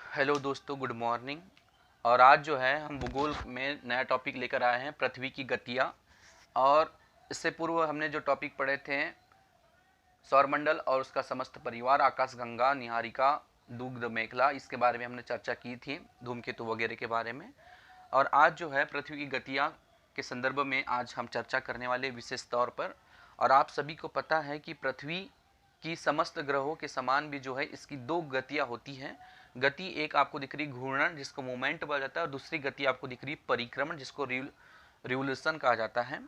Hello दोस्तों, good morning. और आज जो है हम भूगोल में नया टॉपिक लेकर आए हैं, पृथ्वी की गतियाँ। और इससे पूर्व हमने जो टॉपिक पढ़े थे, सौरमंडल और उसका समस्त परिवार, आकाशगंगा, निहारिका, दुग्ध मेखला, इसके बारे में हमने चर्चा की थी, धूमकेतु वगैरह के बारे में। और आज जो है पृथ्वी की गतियाँ के संदर्भ में आज हम चर्चा करने वाले विशेष तौर पर। और आप सभी को पता है कि पृथ्वी की समस्त ग्रहों के समान भी जो है इसकी दो गतियाँ होती हैं। गति एक आपको दिख रही घूर्णन, जिसको मूवमेंट बोला जाता है, और दूसरी गति आपको दिख रही परिक्रमण, जिसको रिवोल्यूशन कहा जाता है।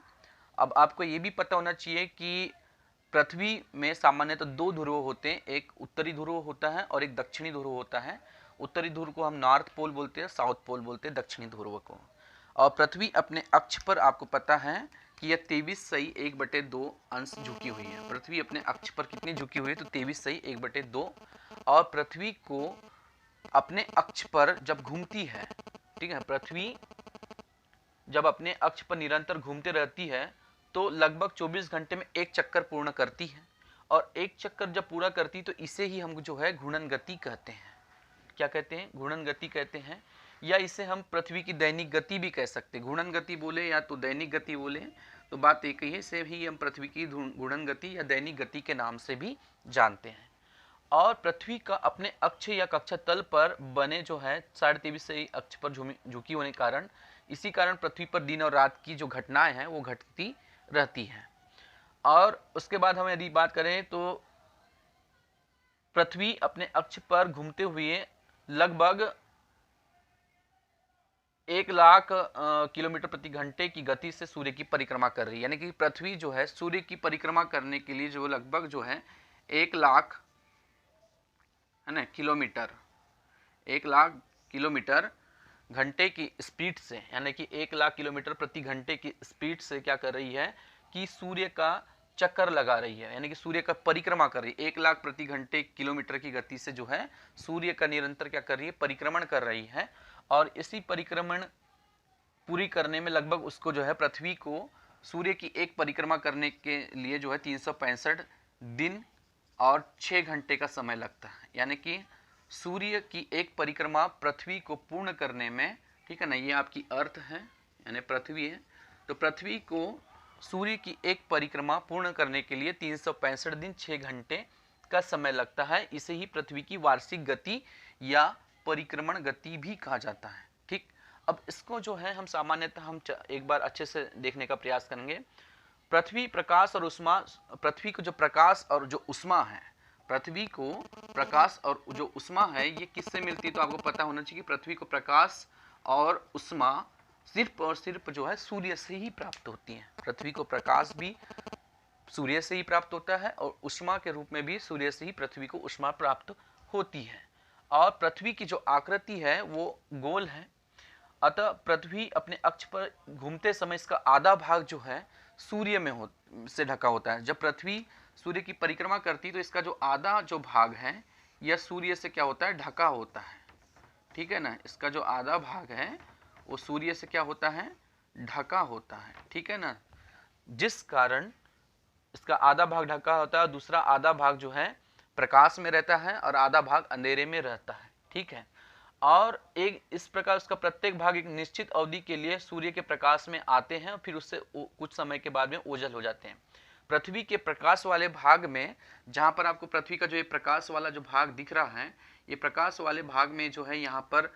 अब आपको ये भी पता होना चाहिए कि पृथ्वी में सामान्यतः दो ध्रुव होते हैं, एक उत्तरी ध्रुव होता है और एक दक्षिणी ध्रुव होता है। उत्तरी ध्रुव को हम नॉर्थ पोल बोलते हैं, साउथ पोल बोलते हैं दक्षिणी ध्रुव को। और पृथ्वी अपने अक्ष पर आपको पता है कि यह 23/1/2 अंश झुकी हुई है। पृथ्वी अपने अक्ष पर कितनी झुकी हुई है? तो 23/1/2। और पृथ्वी को अपने अक्ष पर जब घूमती है, ठीक है, पृथ्वी जब अपने अक्ष पर निरंतर घूमते रहती है तो लगभग 24 घंटे में एक चक्कर पूर्ण करती है। और एक चक्कर जब पूरा करती तो इसे ही हम जो है घूर्णन गति कहते हैं। क्या कहते हैं? घूर्णन गति कहते हैं। या इसे हम पृथ्वी की दैनिक गति भी कह सकते हैं। घूर्णन गति बोले या तो दैनिक गति बोले तो बात एक ही है। इसे भी हम पृथ्वी की घूर्णन गति या दैनिक गति के नाम से भी जानते हैं। और पृथ्वी का अपने अक्ष या कक्षा तल पर बने जो है 23.5 से अक्ष पर झुकी होने के कारण, इसी कारण पृथ्वी पर दिन और रात की जो घटनाएं हैं वो घटती रहती हैं। और उसके बाद हम यदि बात करें तो पृथ्वी अपने अक्ष पर घूमते हुए लगभग 1,00,000 किलोमीटर प्रति घंटे की गति से सूर्य की परिक्रमा कर रही है। यानी कि पृथ्वी जो है सूर्य की परिक्रमा करने के लिए जो लगभग जो है 1,00,000 है ना किलोमीटर, 1,00,000 किलोमीटर घंटे की स्पीड से, यानी कि 1,00,000 किलोमीटर प्रति घंटे की स्पीड से क्या कर रही है कि सूर्य का चक्कर लगा रही है, यानी कि सूर्य का परिक्रमा कर रही है। 1,00,000 प्रति घंटे किलोमीटर की गति से जो है सूर्य का निरंतर क्या कर रही है? परिक्रमण कर रही है। और इसी परिक्रमण पूरी करने में लगभग उसको जो है पृथ्वी को सूर्य की एक परिक्रमा करने के लिए जो है 365 दिन और 6 घंटे का समय लगता है। यानी कि सूर्य की एक परिक्रमा पृथ्वी को पूर्ण करने में, ठीक है ना, ये आपकी अर्थ है यानी पृथ्वी है, तो पृथ्वी को सूर्य की एक परिक्रमा पूर्ण करने के लिए 365 दिन 6 घंटे का समय लगता है। इसे ही पृथ्वी की वार्षिक गति या परिक्रमण गति भी कहा जाता है। ठीक, अब इसको जो है हम सामान्यतः हम एक बार अच्छे से देखने का प्रयास करेंगे। पृथ्वी प्रकाश और उष्मा, पृथ्वी को जो प्रकाश और जो उष्मा है, पृथ्वी को प्रकाश और जो उष्मा है ये किससे मिलती है? तो आपको पता होना चाहिए कि पृथ्वी को प्रकाश और उष्मा सिर्फ और सिर्फ जो है सूर्य से ही प्राप्त होती है। पृथ्वी को प्रकाश भी सूर्य से ही प्राप्त होता है और उष्मा के रूप में भी सूर्य से ही पृथ्वी को उष्मा प्राप्त होती है। और पृथ्वी की जो आकृति है वो गोल है। अतः पृथ्वी अपने अक्ष पर घूमते समय इसका आधा भाग जो है सूर्य में से ढका होता है। जब पृथ्वी सूर्य की परिक्रमा करती तो इसका जो आधा जो भाग है यह सूर्य से क्या होता है? ढका होता है। ठीक है ना, इसका जो आधा भाग है वो सूर्य से क्या होता है? ढका होता है। ठीक है ना, जिस कारण इसका आधा भाग ढका होता है, दूसरा आधा भाग जो है प्रकाश में रहता है और आधा भाग अंधेरे में रहता है। ठीक है, और एक इस प्रकार उसका प्रत्येक भाग एक निश्चित अवधि के लिए सूर्य के प्रकाश में आते हैं और फिर उससे कुछ समय के बाद में ओझल हो जाते हैं। पृथ्वी के प्रकाश वाले भाग में, जहां पर आपको पृथ्वी का जो ये प्रकाश वाला जो भाग दिख रहा है, ये प्रकाश वाले भाग में जो है यहाँ पर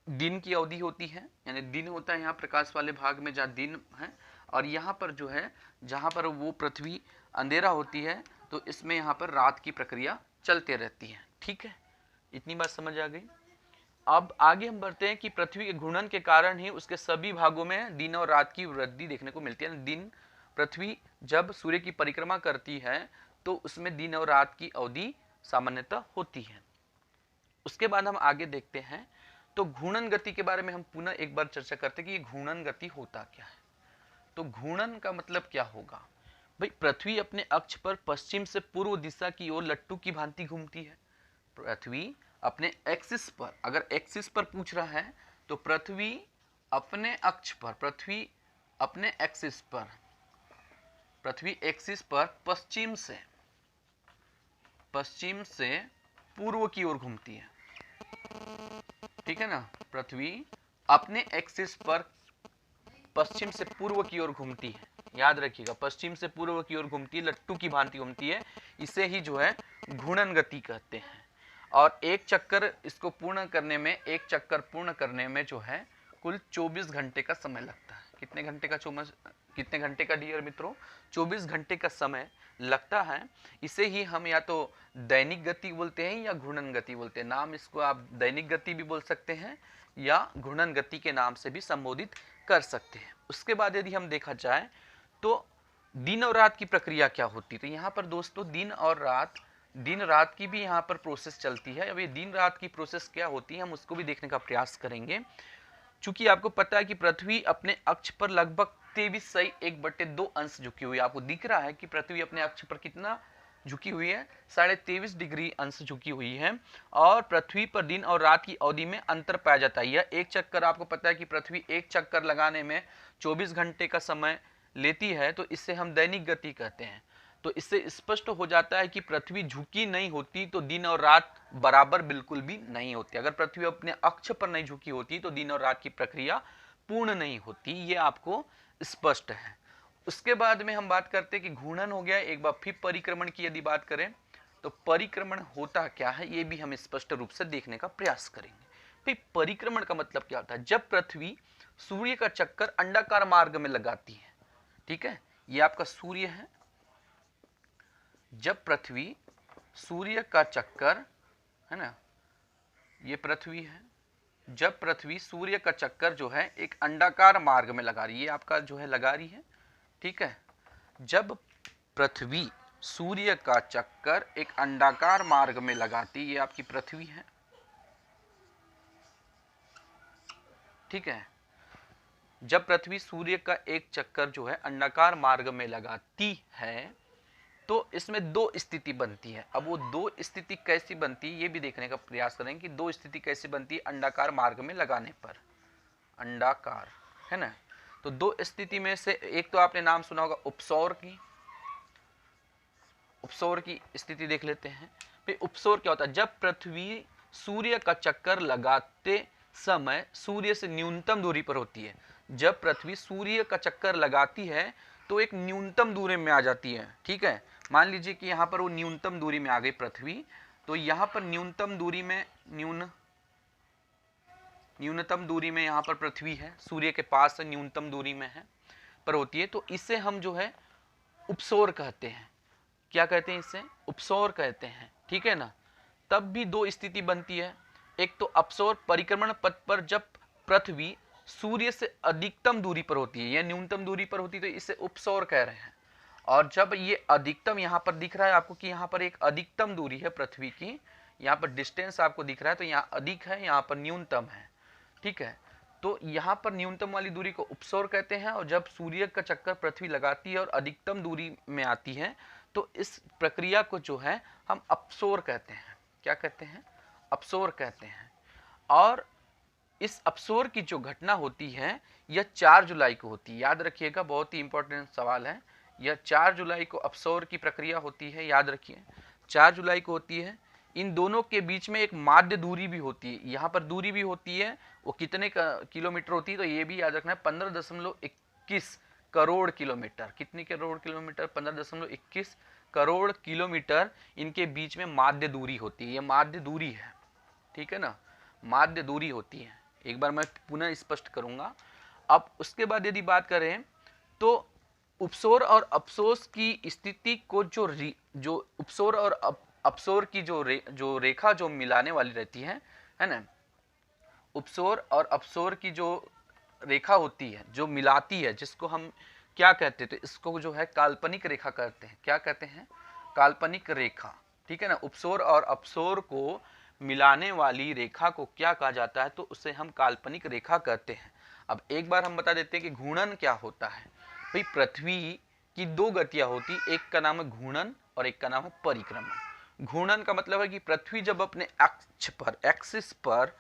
दिन की अवधि होती है, यानी दिन होता है यहाँ प्रकाश वाले भाग में जहाँ दिन है। और यहाँ पर जो है जहाँ पर वो पृथ्वी अंधेरा होती है तो इसमें यहाँ पर रात की प्रक्रिया चलते रहती है। ठीक है, इतनी बात समझ आ गई। अब आगे हम बढ़ते हैं कि पृथ्वी के घूर्णन के कारण ही उसके सभी भागों में दिन और रात की वृद्धि देखने को मिलती है। दिन, पृथ्वी जब सूर्य की परिक्रमा करती है तो उसमें दिन और रात की अवधि सामान्यतः होती है। उसके बाद हम आगे देखते हैं तो घूर्णन गति के बारे में हम पुनः एक बार चर्चा करते हैं कि ये घूर्णन गति होता क्या है। तो घूर्णन का मतलब क्या होगा भाई? पृथ्वी अपने अक्ष पर पश्चिम से पूर्व दिशा की ओर लट्टू की भांति घूमती है। पृथ्वी अपने एक्सिस पर, अगर एक्सिस पर पूछ रहा है तो पृथ्वी अपने अक्ष पर, पृथ्वी अपने एक्सिस पर, पृथ्वी एक्सिस पर पश्चिम से पूर्व की ओर घूमती है। ठीक है ना, पृथ्वी अपने एक्सिस पर पश्चिम से पूर्व की ओर घूमती है। याद रखिएगा, पश्चिम से पूर्व की ओर घूमती है, लट्टू की भांति घूमती है। इसे ही जो है घूर्णन गति कहते हैं। और एक चक्कर इसको पूर्ण करने में, एक चक्कर पूर्ण करने में जो है कुल 24 घंटे का समय लगता है। कितने घंटे का कितने घंटे का डियर मित्रों? 24 घंटे का समय लगता है। इसे ही हम या तो दैनिक गति बोलते हैं या घूर्णन गति बोलते हैं। नाम इसको आप दैनिक गति भी बोल सकते हैं या घूर्णन गति के नाम से भी संबोधित कर सकते हैं। उसके बाद यदि हम देखा जाए तो दिन और रात की प्रक्रिया क्या होती है, तो यहाँ पर दोस्तों दिन रात की भी यहाँ पर प्रोसेस चलती है। अब ये दिन रात की प्रोसेस क्या होती है हम उसको भी देखने का प्रयास करेंगे। चूंकि आपको पता है कि पृथ्वी अपने अक्ष पर लगभग 23.1/2 अंश झुकी हुई है। आपको दिख रहा है कि पृथ्वी अपने अक्ष पर कितना झुकी हुई है, 23.5 डिग्री अंश झुकी हुई है। और पृथ्वी पर दिन और रात की अवधि में अंतर पाया जाता है। यह एक चक्कर, आपको पता है कि पृथ्वी एक चक्कर लगाने में 24 घंटे का समय लेती है, तो इससे हम दैनिक गति कहते हैं। तो इससे स्पष्ट हो जाता है कि पृथ्वी झुकी नहीं होती तो दिन और रात बराबर बिल्कुल भी नहीं होती। अगर पृथ्वी अपने अक्ष पर नहीं झुकी होती तो दिन और रात की प्रक्रिया पूर्ण नहीं होती। ये आपको स्पष्ट है। उसके बाद में हम बात करते हैं कि घूर्णन हो गया। एक बार फिर परिक्रमण की यदि बात करें तो परिक्रमण होता क्या है ये भी हम स्पष्ट रूप से देखने का प्रयास करेंगे। फिर परिक्रमण का मतलब क्या होता है? जब पृथ्वी सूर्य का चक्कर अंडाकार मार्ग में लगाती है। ठीक है, ये आपका सूर्य है। जब पृथ्वी सूर्य का चक्कर, है ना, ये पृथ्वी है। जब पृथ्वी सूर्य का चक्कर जो है एक अंडाकार मार्ग में लगा रही है, आपका जो है लगा रही है। ठीक है, जब पृथ्वी सूर्य का चक्कर एक अंडाकार मार्ग में लगाती, ये आपकी पृथ्वी है। ठीक है, जब पृथ्वी सूर्य का एक चक्कर जो है अंडाकार मार्ग में लगाती है तो इसमें दो स्थिति बनती है। अब वो दो स्थिति कैसी बनती है ये भी देखने का प्रयास करेंगे कि दो स्थिति कैसी बनती है अंडाकार मार्ग में लगाने पर। अंडाकार, है ना, तो दो स्थिति में से एक तो आपने नाम सुना होगा उपसौर की। उपसौर की स्थिति देख लेते हैं। फिर उपसौर क्या होता है? जब पृथ्वी सूर्य का चक्कर लगाते समय सूर्य से न्यूनतम दूरी पर होती है। जब पृथ्वी सूर्य का चक्कर लगाती है तो एक न्यूनतम दूरी में आ जाती है। ठीक है, मान लीजिए कि यहाँ पर वो न्यूनतम दूरी में आ गई पृथ्वी, तो यहाँ पर न्यूनतम दूरी में न्यूनतम दूरी में यहाँ पर पृथ्वी है, सूर्य के पास न्यूनतम दूरी में है पर होती है, तो इसे हम जो है उपसौर कहते हैं। क्या कहते हैं? इसे उपसौर कहते हैं। ठीक है ना। तब भी दो स्थिति बनती है। एक तो अपसौर परिक्रमण पथ पर जब पृथ्वी सूर्य से अधिकतम दूरी पर होती है या न्यूनतम दूरी पर होती है तो इसे उपसौर कह रहे हैं। और जब ये अधिकतम यहाँ पर दिख रहा है आपको कि यहाँ पर एक अधिकतम दूरी है पृथ्वी की, यहाँ पर डिस्टेंस आपको दिख रहा है, तो यहाँ अधिक है, यहाँ पर न्यूनतम है। ठीक है, तो यहाँ पर न्यूनतम वाली दूरी को उपसौर कहते हैं। और जब सूर्य का चक्कर पृथ्वी लगाती है और अधिकतम दूरी में आती है तो इस प्रक्रिया को जो है हम अपसौर कहते हैं। क्या कहते हैं? अपसौर कहते हैं। और इस अपसौर की जो घटना होती है यह 4 जुलाई को होती है। याद रखिएगा, बहुत ही इंपॉर्टेंट सवाल है। यह 4 जुलाई को अपसौर की प्रक्रिया होती है। याद रखिए 4 जुलाई को होती है। इन दोनों के बीच में एक माध्य दूरी भी होती है। यहाँ पर दूरी भी होती है, वो कितने किलोमीटर होती है तो ये भी याद रखना है, 15.21 करोड़ किलोमीटर। कितनी करोड़ किलोमीटर? 15.21 करोड़ किलोमीटर इनके बीच में माध्य दूरी होती है। ये माध्य दूरी है। ठीक है ना, माध्य दूरी होती है। एक बार मैं पुनः स्पष्ट करूंगा। अब उसके बाद यदि बात करें तो उपसौर और अपसौर की स्थिति को जो उपसौर और अपसौर की जो रेखा जो मिलाने वाली रहती है ना, उपसौर और अपसौर की जो रेखा होती है जो मिलाती है, जिसको हम क्या कहते हैं, तो इसको जो है काल्पनिक रेखा कहते हैं। क्या कहते हैं? काल्पनिक रेखा। ठीक है ना। उपसौर और अपसौर को मिलाने वाली रेखा को क्या कहा जाता है? तो उसे हम काल्पनिक रेखा कहते हैं। अब एक बार हम बता देते हैं कि घूर्णन क्या होता है। भाई पृथ्वी की दो गतियां होती, एक का नाम है घूर्णन और एक का नाम है परिक्रमण। घूर्णन का मतलब है कि पृथ्वी जब अपने अक्ष पर, एक्सिस पर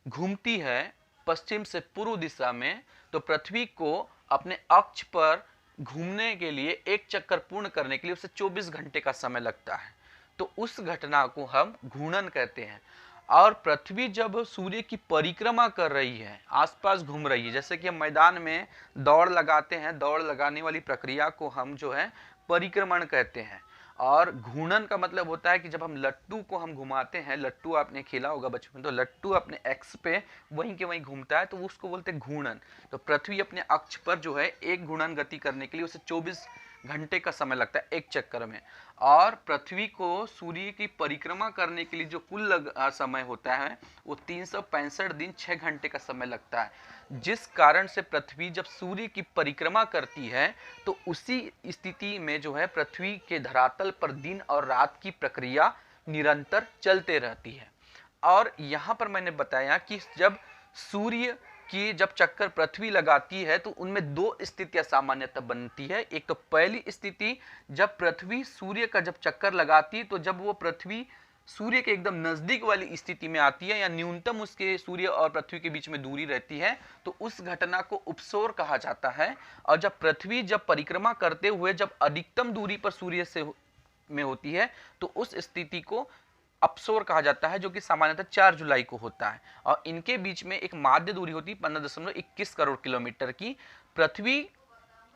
घूमती है पश्चिम से पूर्व दिशा में, तो पृथ्वी को अपने अक्ष पर घूमने के लिए एक चक्कर पूर्ण करने के लिए उसे 24 घंटे का समय लगता है। तो उस घटना को हम घूर्णन कहते हैं। और पृथ्वी जब सूर्य की परिक्रमा कर रही है, आसपास घूम रही है, जैसे कि हम मैदान में दौड़ लगाते हैं, दौड़ लगाने वाली प्रक्रिया को हम जो है परिक्रमण कहते हैं। और घूर्णन का मतलब होता है कि जब हम लट्टू को हम घुमाते हैं, लट्टू आपने खेला होगा बचपन में, तो लट्टू अपने एक्स पे वहीं के वहीं घूमता है, तो उसको बोलते हैं घूर्णन। तो पृथ्वी अपने अक्ष पर जो है एक घूर्णन गति करने के लिए उसे 24 घंटे का समय लगता है एक चक्कर में। और पृथ्वी को सूर्य की परिक्रमा करने के लिए जो कुल समय होता है वो 365 दिन 6 घंटे का समय लगता है। जिस कारण से पृथ्वी जब सूर्य की परिक्रमा करती है तो उसी स्थिति में जो है पृथ्वी के धरातल पर दिन और रात की प्रक्रिया निरंतर चलते रहती है। और यहाँ पर मैंने बताया कि जब सूर्य कि जब चक्कर पृथ्वी लगाती है तो उनमें दो स्थितियां सामान्यतः बनती है। एक तो पहली स्थिति, जब पृथ्वी सूर्य का जब चक्कर लगाती है तो जब वो पृथ्वी सूर्य के एकदम नजदीक वाली स्थिति में आती है या न्यूनतम उसके सूर्य और पृथ्वी के बीच में दूरी रहती है तो उस घटना को उपसौर कहा जाता है। और जब पृथ्वी जब परिक्रमा करते हुए जब अधिकतम दूरी पर सूर्य से में होती है तो उस स्थिति को अपसौर कहा जाता है, जो कि सामान्यतः 4 जुलाई को होता है। और इनके बीच में एक माध्य दूरी होती है 15.21 करोड़ किलोमीटर की। पृथ्वी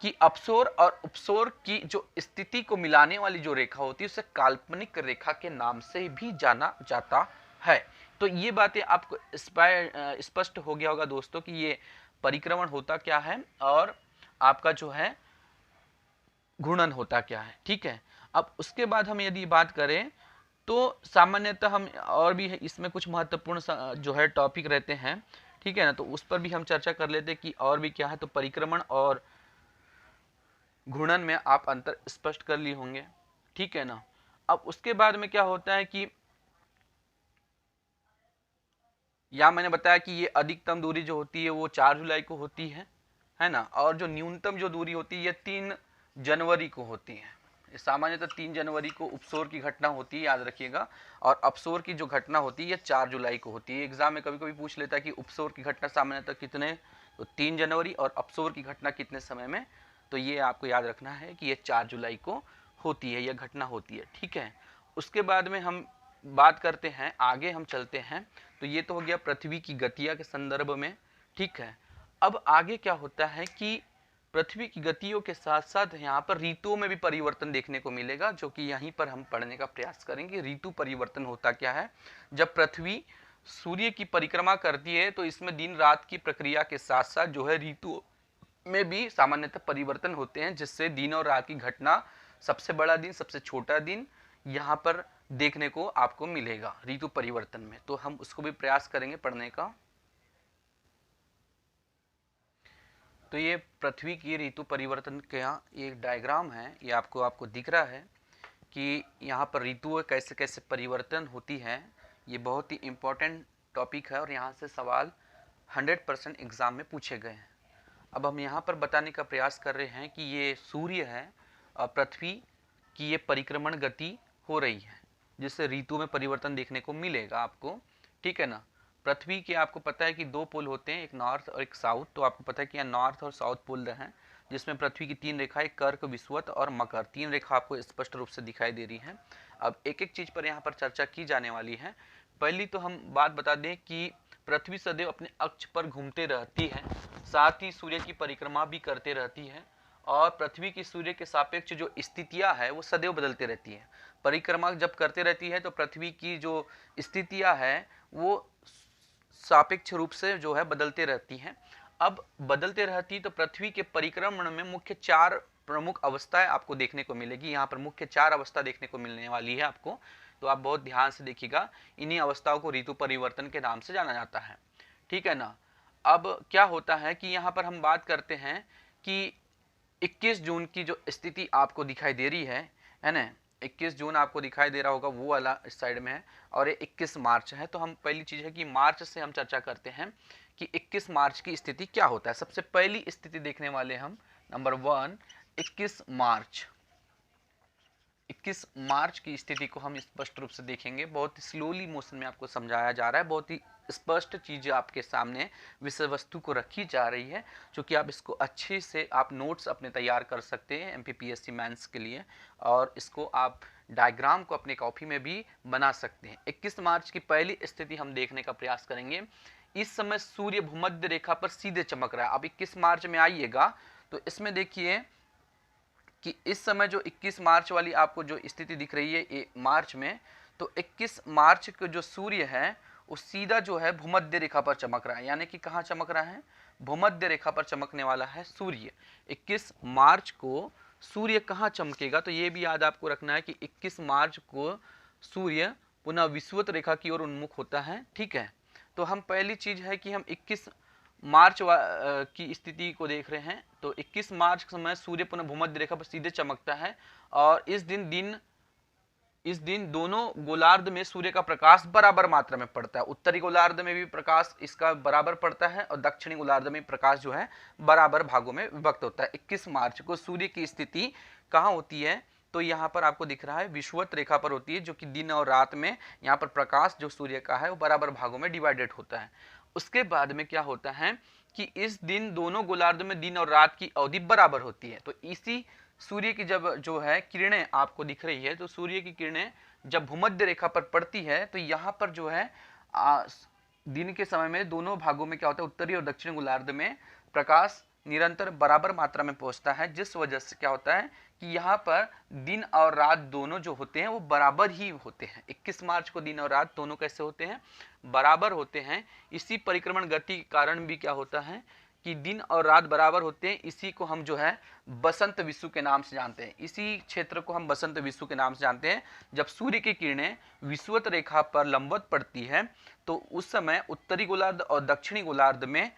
की अपसौर और उपसौर की जो स्थिति को मिलाने वाली जो रेखा होती है उसे काल्पनिक रेखा के नाम से भी जाना जाता है। तो ये बातें आपको स्पष्ट हो गया होगा दोस्तों कि ये परिक्रमण होता क्या है और आपका जो है घूर्णन होता क्या है। ठीक है, अब उसके बाद हम यदि बात करें तो सामान्यतः हम और भी इसमें कुछ महत्वपूर्ण जो है टॉपिक रहते हैं, ठीक है ना, तो उस पर भी हम चर्चा कर लेते हैं कि और भी क्या है। तो परिक्रमण और घूर्णन में आप अंतर स्पष्ट कर लिए होंगे, ठीक है ना। अब उसके बाद में क्या होता है कि यहाँ मैंने बताया कि ये अधिकतम दूरी जो होती है वो 4 जुलाई को होती है ना, और जो न्यूनतम जो दूरी होती है ये 3 जनवरी को होती है। सामान्यतः 3 जनवरी को उपसौर की घटना होती है, याद रखिएगा। और अपसौर की जो घटना होती है 4 जुलाई को होती है। एग्जाम में कभी कभी पूछ लेता है कि उपसौर की घटना सामान्यतः कितने, तो 3 जनवरी, और अपसौर की घटना कितने समय में, तो ये आपको याद रखना है कि ये 4 जुलाई को होती है, यह घटना होती है, ठीक है। उसके बाद में हम बात करते हैं, आगे हम चलते हैं। तो ये तो हो गया पृथ्वी की गतियों के संदर्भ में, ठीक है। अब आगे क्या होता है कि पृथ्वी की गतियों के साथ साथ यहाँ पर ऋतुओं में भी परिवर्तन देखने को मिलेगा, जो कि यहीं पर हम पढ़ने का प्रयास करेंगे। ऋतु परिवर्तन होता क्या है, जब पृथ्वी सूर्य की परिक्रमा करती है तो इसमें दिन रात की प्रक्रिया के साथ साथ जो है ऋतुओं में भी सामान्यतः परिवर्तन होते हैं, जिससे दिन और रात की घटना, सबसे बड़ा दिन सबसे छोटा दिन, यहाँ पर देखने को आपको मिलेगा ऋतु परिवर्तन में। तो हम उसको भी प्रयास करेंगे पढ़ने का। तो ये पृथ्वी की ऋतु परिवर्तन का एक डायग्राम है, ये आपको दिख रहा है कि यहाँ पर ऋतुएं कैसे कैसे परिवर्तन होती हैं। ये बहुत ही इम्पोर्टेंट टॉपिक है और यहाँ से सवाल 100% एग्जाम में पूछे गए हैं। अब हम यहाँ पर बताने का प्रयास कर रहे हैं कि ये सूर्य है और पृथ्वी की ये परिक्रमण गति हो रही है, जिससे ऋतु में परिवर्तन देखने को मिलेगा आपको, ठीक है ना। पृथ्वी के आपको पता है कि 2 पोल होते हैं, एक नॉर्थ और एक साउथ। तो आपको पता है कि यहाँ नॉर्थ और साउथ पोल हैं, जिसमें पृथ्वी की 3 रेखाएं, कर्क, विषुवत और मकर, 3 रेखा आपको स्पष्ट रूप से दिखाई दे रही हैं। अब एक एक चीज पर यहाँ पर चर्चा की जाने वाली है। पहली तो हम बात बता दें कि पृथ्वी सदैव अपने अक्ष पर घूमते रहती है, साथ ही सूर्य की परिक्रमा भी करते रहती है। और पृथ्वी की सूर्य के सापेक्ष जो स्थितियां है वो सदैव बदलते रहती है। परिक्रमा जब करते रहती है तो पृथ्वी की जो स्थितियां है वो सापेक्ष रूप से जो है बदलते रहती हैं। अब बदलते रहती तो पृथ्वी के परिक्रमण में मुख्य 4 प्रमुख अवस्थाएं आपको देखने को मिलेगी। यहाँ पर मुख्य 4 अवस्था देखने को मिलने वाली है आपको, तो आप बहुत ध्यान से देखिएगा। इन्हीं अवस्थाओं को ऋतु परिवर्तन के नाम से जाना जाता है, ठीक है ना। अब क्या होता है कि यहाँ पर हम बात करते हैं कि 21 जून की जो स्थिति आपको दिखाई दे रही है ना, 21 जून आपको दिखाई दे रहा होगा, वो वाला इस साइड में है, और ये 21 मार्च है। तो हम पहली चीज है कि मार्च से हम चर्चा करते हैं कि 21 मार्च की स्थिति क्या होता है। सबसे पहली स्थिति देखने वाले हम, नंबर 1, 21 मार्च। 21 मार्च की स्थिति को हम स्पष्ट रूप से देखेंगे। बहुत स्लोली मोशन में आपको समझाया जा रहा है, बहुत ही स्पष्ट चीजें आपके सामने विषय वस्तु को रखी जा रही है, जो कि आप इसको अच्छे से आप नोट्स अपने तैयार कर सकते हैं एमपीपीएससी मेंस के लिए। और इसको आप डायग्राम को अपने कॉपी में भी बना सकते हैं। 21 मार्च की पहली स्थिति हम देखने का प्रयास करेंगे। इस समय सूर्य भूमध्य रेखा पर सीधे चमक रहा है। अब 21 मार्च में आइएगा तो इसमें देखिए कि इस समय जो 21 मार्च वाली आपको जो स्थिति दिख रही है मार्च में, तो 21 मार्च को जो सूर्य है वो सीधा जो है भूमध्य रेखा पर चमक रहा है। यानी कि कहाँ चमक रहा है? भूमध्य रेखा पर चमकने वाला है सूर्य। 21 मार्च को सूर्य कहाँ चमकेगा? तो ये भी याद आपको रखना है कि 21 मार्च को सूर्य पुनः विषुवत रेखा की ओर उन्मुख होता है। ठीक है, तो हम पहली चीज है कि हम 21 मार्च की स्थिति को देख रहे हैं। तो 21 मार्च के समय सूर्य पुनः भूमध्य रेखा पर सीधे चमकता है और इस दिन दोनों गोलार्ध में सूर्य का प्रकाश बराबर मात्रा में पड़ता है। उत्तरी गोलार्ध में भी प्रकाश इसका बराबर पड़ता है और दक्षिणी गोलार्ध में प्रकाश जो है बराबर भागों में विभक्त होता है। 21 मार्च को सूर्य की स्थिति कहाँ होती है? तो यहाँ पर आपको दिख रहा है विषुवत रेखा पर होती है, जो कि दिन और रात में यहाँ पर प्रकाश जो सूर्य का है वो बराबर भागों में डिवाइडेड होता है। उसके बाद में क्या होता है कि इस दिन दोनों गोलार्ध में दिन और रात की अवधि बराबर होती है। तो इसी सूर्य की जब जो है किरणें आपको दिख रही है, तो सूर्य की किरणें जब भूमध्य रेखा पर पड़ती है तो यहाँ पर जो है दिन के समय में दोनों भागों में क्या होता है, उत्तरी और दक्षिणी गोलार्ध में प्रकाश निरंतर बराबर मात्रा में पहुंचता है, जिस वजह से क्या होता है कि यहाँ पर दिन और रात दोनों जो होते हैं वो बराबर ही होते हैं। 21 मार्च को दिन और रात दोनों कैसे होते हैं? बराबर होते हैं। इसी परिक्रमण गति के कारण भी क्या होता है कि दिन और रात बराबर होते हैं। इसी को हम जो है बसंत विषु के नाम से जानते हैं। इसी क्षेत्र को हम बसंत विषु के नाम से जानते हैं। जब सूर्य की किरणें विषुवत रेखा पर लंबवत पड़ती है तो उस समय उत्तरी गोलार्ध और दक्षिणी गोलार्ध में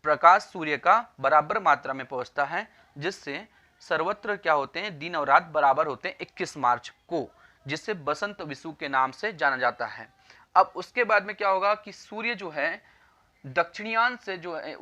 प्रकाश सूर्य का बराबर मात्रा में पहुंचता है, जिससे सर्वत्र क्या होते हैं, दिन और रात बराबर होते हैं 21 मार्च को, जिसे बसंत विषु के नाम से जाना जाता है। अब उसके बाद में क्या होगा कि सूर्य जो है दक्षिणयान से जो है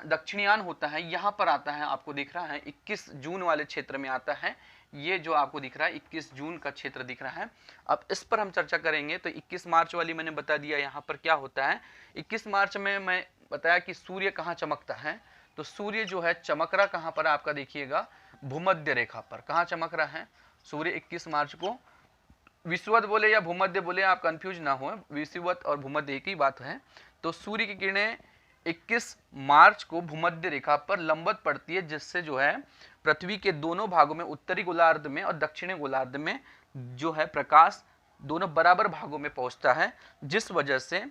दक्षिणयान होता है, यहाँ पर आता है, आपको दिख रहा है 21 जून वाले क्षेत्र में आता है। ये जो आपको दिख रहा है 21 जून का क्षेत्र दिख रहा है। अब इस पर हम चर्चा करेंगे। तो 21 मार्च वाली मैंने बता दिया यहाँ पर क्या होता है। 21 मार्च में मैं बताया कि सूर्य कहाँ चमकता है। तो सूर्य जो है चमक रहा कहाँ पर आपका देखिएगा, भूमध्य रेखा पर। कहाँ चमक रहा है सूर्य 21 मार्च को? विषुवत बोले या भूमध्य बोले, आप कंफ्यूज ना हो, विषुवत और भूमध्य एक ही बात है। तो सूर्य की किरणें 21 मार्च को भूमध्य रेखा पर लंबवत पड़ती है, जिससे जो है पृथ्वी के दोनों भागों में, उत्तरी गोलार्ध में और दक्षिणी गोलार्ध में जो है प्रकाश दोनों बराबर भागों में पहुंचता है, जिस वजह से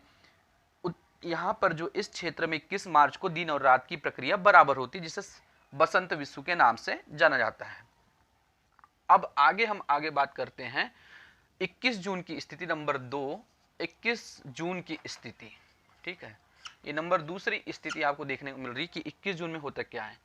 यहाँ पर जो इस क्षेत्र में 21 मार्च को दिन और रात की प्रक्रिया बराबर होती है, जिसे बसंत विषु के नाम से जाना जाता है। अब हम आगे बात करते हैं 21 जून की स्थिति नंबर 2। 21 जून की स्थिति, ठीक है, ये नंबर दूसरी स्थिति आपको देखने को मिल रही कि 21 जून में होता क्या है।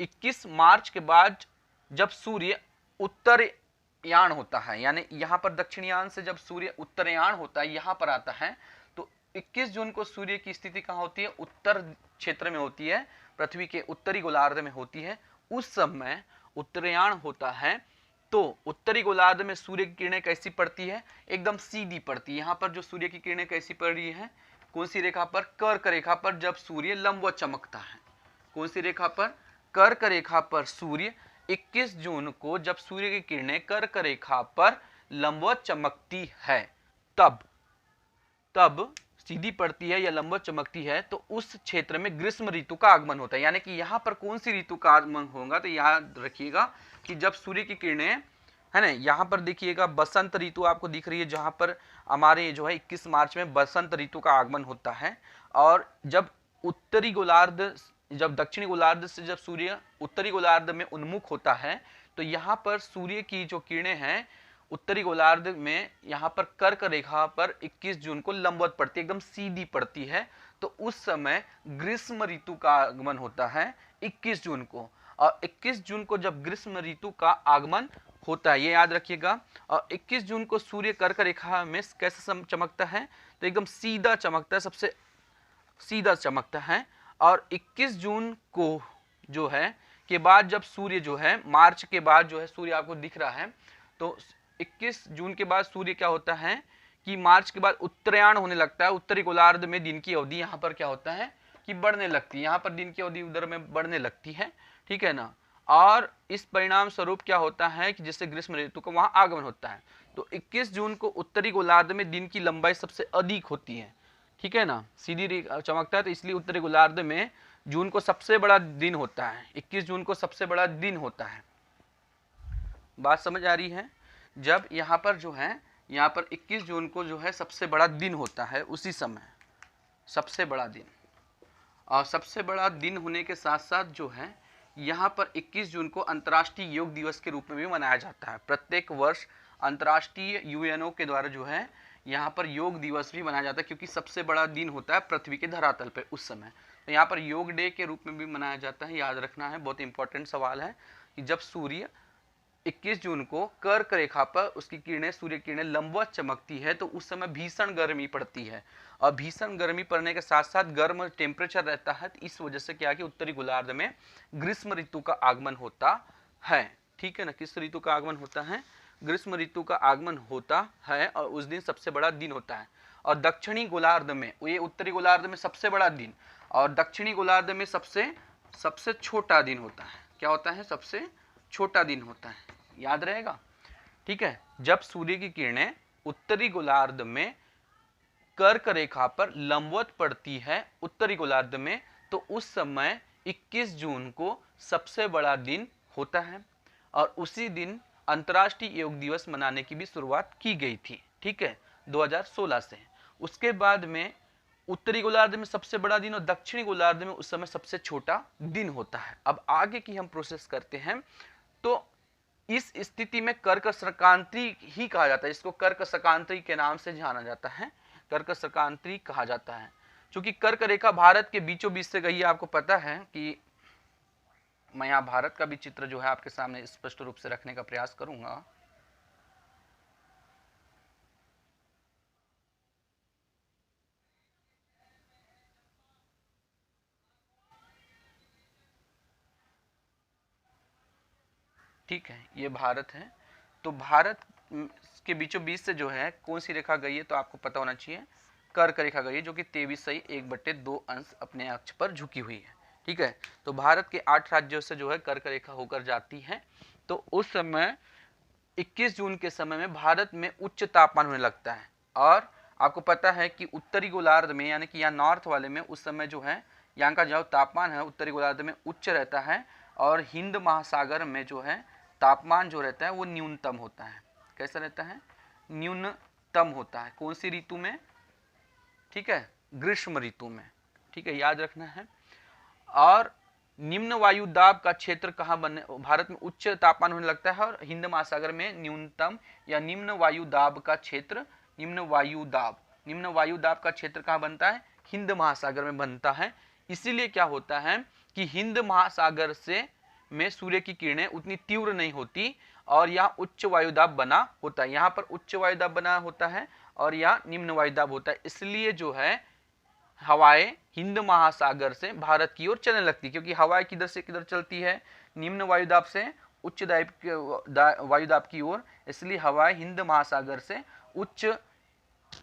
21 मार्च के बाद जब सूर्य उत्तरयान होता है, यानी यहाँ पर दक्षिणयान से जब सूर्य उत्तरयान होता है, यहाँ पर आता है, तो 21 जून को सूर्य की स्थिति कहाँ होती है? उत्तर क्षेत्र में होती है, पृथ्वी के उत्तरी गोलार्ध में होती है। उस समय उत्तरयान होता है तो उत्तरी गोलार्ध में सूर्य की किरणें कैसी पड़ती है? एकदम सीधी पड़ती है। यहाँ पर जो सूर्य की किरणें कैसी पड़ रही है? कौन सी रेखा पर? कर्क रेखा पर जब सूर्य लंबवत चमकता है। कौन सी रेखा पर? कर्क रेखा पर सूर्य 21 जून को जब सूर्य की किरणें कर्क रेखा पर लंबवत चमकती है, तब सीधी पड़ती है या लंबवत चमकती है, तो उस क्षेत्र में ग्रीष्म ऋतु का आगमन होता है। यानी कि यहाँ पर कौन सी ऋतु का आगमन होगा? तो याद रखिएगा कि जब सूर्य की किरणें है ना, यहाँ पर देखिएगा बसंत ऋतु आपको दिख रही है, जहाँ पर हमारे जो है 21 मार्च में बसंत ऋतु का आगमन होता है। और जब उत्तरी गोलार्ध, जब दक्षिणी गोलार्ध से जब सूर्य उत्तरी गोलार्ध में उन्मुख होता है, तो यहाँ पर सूर्य की जो किरणें हैं उत्तरी गोलार्ध में यहाँ पर कर्क रेखा पर 21 जून को लंबवत पड़ती है, एकदम सीधी पड़ती है। तो उस समय ग्रीष्म ऋतु का आगमन होता है 21 जून को। और 21 जून को जब ग्रीष्म ऋतु का आगमन होता है, ये याद रखिएगा। और 21 जून को सूर्य कर्क रेखा में कैसे चमकता है? तो एकदम सीधा चमकता है, सबसे सीधा चमकता है। और 21 जून को जो है के बाद जब सूर्य जो है, मार्च के बाद जो है सूर्य आपको दिख रहा है, तो 21 जून के बाद सूर्य क्या होता है कि मार्च के बाद उत्तरायण होने लगता है। उत्तरी गोलार्ध में दिन की अवधि यहाँ पर क्या होता है कि बढ़ने लगती है, यहाँ पर दिन की अवधि उधर में बढ़ने लगती है, ठीक है ना। और इस परिणाम स्वरूप क्या होता है कि जिससे ग्रीष्म ऋतु का वहां आगमन होता है। तो 21 जून को उत्तरी गोलार्ध में दिन की लंबाई सबसे अधिक होती है, ठीक है ना, सीधी रेखा चमकता है, तो इसलिए उत्तरी गोलार्ध में जून को सबसे बड़ा दिन होता है, 21 जून को सबसे बड़ा दिन होता है। बात समझ आ रही है? जब यहाँ पर जो है, यहाँ पर 21 जून को जो है सबसे बड़ा दिन होता है, उसी समय सबसे बड़ा दिन, और सबसे बड़ा दिन होने के साथ साथ जो है यहाँ पर 21 जून को अंतर्राष्ट्रीय योग दिवस के रूप में भी मनाया जाता है। प्रत्येक वर्ष अंतर्राष्ट्रीय यूएनओ के द्वारा जो है यहाँ पर योग दिवस भी मनाया जाता है, क्योंकि सबसे बड़ा दिन होता है पृथ्वी के धरातल पे उस समय। तो यहाँ पर योग डे के रूप में भी मनाया जाता है। याद रखना है, बहुत इंपॉर्टेंट सवाल है कि जब सूर्य 21 जून को कर्क रेखा पर उसकी किरणें, सूर्य किरणें लंबवत चमकती है, तो उस समय भीषण गर्मी पड़ती है, और भीषण गर्मी पड़ने के साथ साथ गर्म टेम्परेचर रहता है। तो इस वजह से क्या कि उत्तरी गोलार्ध में ग्रीष्म ऋतु का आगमन होता है, ठीक है ना। किस ऋतु का आगमन होता है? ग्रीष्म ऋतु का आगमन होता है, और उस दिन सबसे बड़ा दिन होता है। और दक्षिणी गोलार्ध में, ये उत्तरी गोलार्ध में सबसे बड़ा दिन, और दक्षिणी गोलार्ध में सबसे छोटा दिन होता है। क्या होता है? सबसे छोटा दिन होता है, याद रहेगा, ठीक है। जब सूर्य की किरणें उत्तरी गोलार्ध में कर्क रेखा पर लंबवत पड़ती है उत्तरी गोलार्ध में, तो उस समय 21 जून को सबसे बड़ा दिन होता है, और उसी दिन अंतर्राष्ट्रीय योग दिवस मनाने की भी शुरुआत की गई थी, ठीक है, 2016 से। उसके बाद में उत्तरी गोलार्ध में सबसे बड़ा दिन और दक्षिणी गोलार्ध में उस समय सबसे छोटा दिन होता है। अब आगे की हम प्रोसेस करते हैं। तो इस स्थिति में कर्क संक्रांति ही कहा जाता है, इसको कर्क संक्रांति के नाम से जाना जाता है, कर्क संक्रांति कहा जाता है। क्योंकि कर्क रेखा भारत के बीचों बीच से गई है। आपको पता है कि मैं यहाँ भारत का भी चित्र जो है आपके सामने स्पष्ट रूप से रखने का प्रयास करूंगा। ठीक है, ये भारत है। तो भारत के बीचों बीच से जो है कौन सी रेखा गई है? तो आपको पता होना चाहिए, कर्क रेखा गई है, जो कि 23.1/2 अंश अपने अक्ष पर झुकी हुई है, ठीक है। तो भारत के 8 राज्यों से जो है कर्क रेखा होकर जाती है। तो उस समय 21 जून के समय में भारत में उच्च तापमान होने लगता है, और आपको पता है कि उत्तरी गोलार्ध में, यानी कि यहाँ नॉर्थ वाले में उस समय जो है यहाँ का जो तापमान है उत्तरी गोलार्ध में उच्च रहता है, और हिंद महासागर में जो है तापमान जो रहता है वो न्यूनतम होता है। कैसा रहता है? न्यूनतम होता है। कौन सी ऋतु में? ठीक है, ग्रीष्म ऋतु में, ठीक है, याद रखना है। और निम्न वायु दाब का क्षेत्र कहाँ बनने, भारत में उच्च तापमान होने लगता है, और हिंद महासागर में न्यूनतम या निम्न वायु दाब का क्षेत्र, निम्न वायु दाब का क्षेत्र कहाँ बनता है? हिंद महासागर में बनता है। इसीलिए क्या होता है कि हिंद महासागर से में सूर्य की किरणें उतनी तीव्र नहीं होती, और यहाँ उच्च वायुदाब बना होता है। यहाँ पर उच्च वायुदाब बना होता है, और यहाँ निम्न वायुदाब होता है। इसलिए जो है हवाएं हिंद महासागर से भारत की ओर चलने लगती, क्योंकि हवाएं किधर से किधर चलती है? निम्न वायुदाब से उच्च वायुदाब की ओर। इसलिए हवाएं हिंद महासागर से उच्च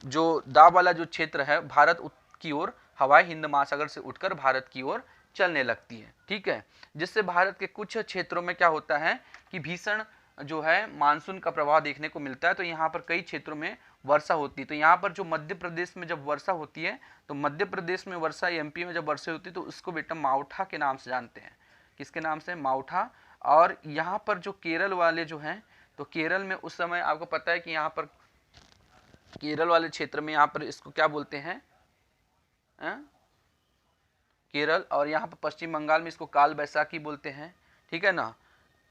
जो दाब वाला जो क्षेत्र है भारत की ओर, हवाएं हिंद महासागर से उठकर भारत की ओर चलने लगती है, ठीक है। जिससे भारत के कुछ क्षेत्रों में क्या होता है कि भीषण जो है मानसून का प्रभाव देखने को मिलता है। तो यहाँ पर कई क्षेत्रों में वर्षा होती है। तो यहाँ पर जो मध्य प्रदेश में जब वर्षा होती है, तो मध्य प्रदेश में वर्षा, एमपी में जब वर्षा होती है, तो उसको बेटा मावठा के नाम से जानते हैं। किसके नाम से? मावठा। और यहाँ पर जो केरल वाले जो हैं, तो केरल में उस समय आपको पता है कि यहाँ पर केरल वाले क्षेत्र में यहाँ पर इसको क्या बोलते हैं? केरल। और यहाँ पर पश्चिम बंगाल में इसको काल बैसाखी बोलते हैं, ठीक है ना।